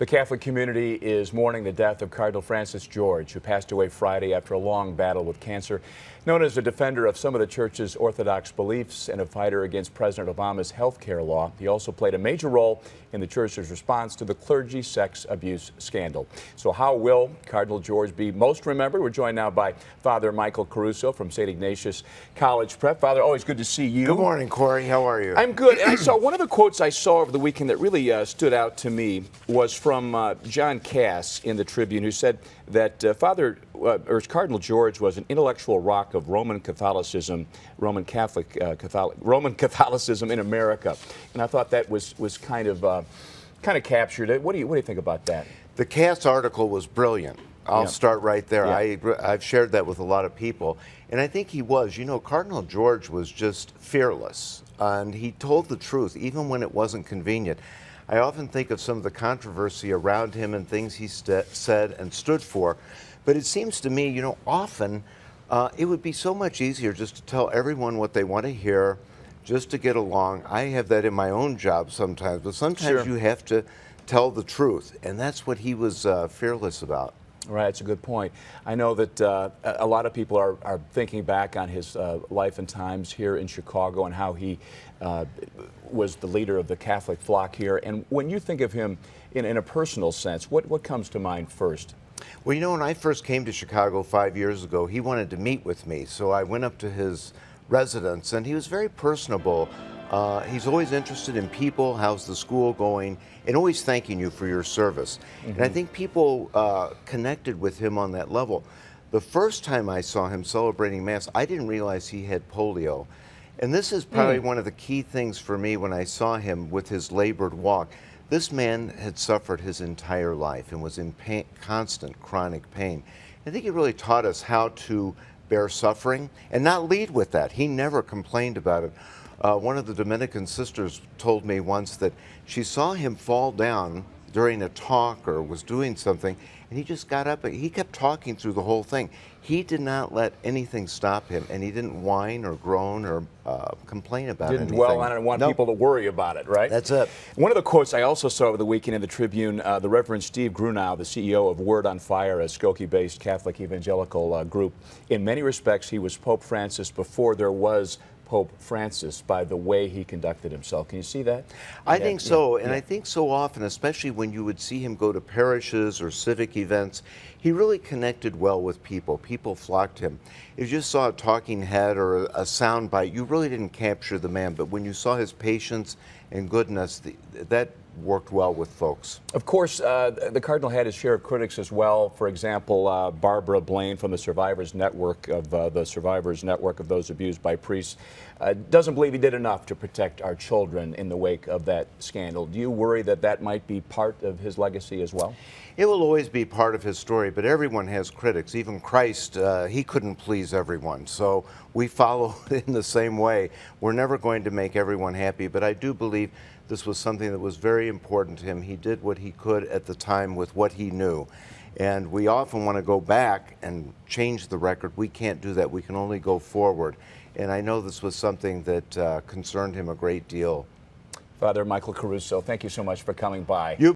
The Catholic community is mourning the death of Cardinal Francis George, who passed away Friday after a long battle with cancer. Known as a defender of some of the church's orthodox beliefs and a fighter against President Obama's health care law, he also played a major role in the church's response to the clergy sex abuse scandal. So how will Cardinal George be most remembered? We're joined now by Father Michael Caruso from St. Ignatius College Prep. Father, always good to see you. Good morning, Corey. How are you? I'm good. And I saw one of the quotes I saw over the weekend that really stood out to me was from John Cass in the Tribune, who said that Cardinal George was an intellectual rock of Roman Catholicism, Roman Catholicism in America. And I thought that was kind of captured it. What do you think about that? The Cass article was brilliant. I'll start right there. Yeah. I've shared that with a lot of people, and I think he was. You know, Cardinal George was just fearless, and he told the truth even when it wasn't convenient. I often think of some of the controversy around him and things he said and stood for, but it seems to me, you know, often it would be so much easier just to tell everyone what they want to hear, just to get along. I have that in my own job sometimes, but sometimes you have to tell the truth, and that's what he was fearless about. Right, that's a good point. I know that a lot of people are thinking back on his life and times here in Chicago and how he was the leader of the Catholic flock here. And when you think of him in a personal sense, what comes to mind first? Well, you know, when I first came to Chicago 5 years ago, he wanted to meet with me. So I went up to his residence, and he was very personable. He's always interested in people, how's the school going, and always thanking you for your service. And I think people connected with him on that level. The first time I saw him celebrating Mass, I didn't realize he had polio. And this is probably one of the key things for me when I saw him with his labored walk. This man had suffered his entire life and was in pain, constant chronic pain. I think he really taught us how to bear suffering and not lead with that. He never complained about it. One of the Dominican sisters told me once that she saw him fall down during a talk or was doing something, and he just got up and he kept talking through the whole thing. He did not let anything stop him, and he didn't whine or groan or complain about anything. Didn't dwell on it and want people to worry about it, right? That's it. One of the quotes I also saw over the weekend in the Tribune, the Reverend Steve Grunow, the CEO of Word on Fire, a Skokie-based Catholic evangelical group. In many respects, he was Pope Francis before there was Pope Francis by the way he conducted himself. Can you see that? I think so, and I think so often, especially when you would see him go to parishes or civic events, he really connected well with people. People flocked him. If you just saw a talking head or a sound bite, you really didn't capture the man, but when you saw his patience and goodness, that worked well with folks. Of course, the Cardinal had his share of critics as well. For example, Barbara Blaine from the Survivors Network of those abused by priests doesn't believe he did enough to protect our children in the wake of that scandal. Do you worry that that might be part of his legacy as well? It will always be part of his story, but everyone has critics. Even Christ, he couldn't please everyone. So we follow in the same way. We're never going to make everyone happy, but I do believe this was something that was very important to him. He did what he could at the time with what he knew. And we often want to go back and change the record. We can't do that. We can only go forward. And I know this was something that concerned him a great deal. Father Michael Caruso, thank you so much for coming by.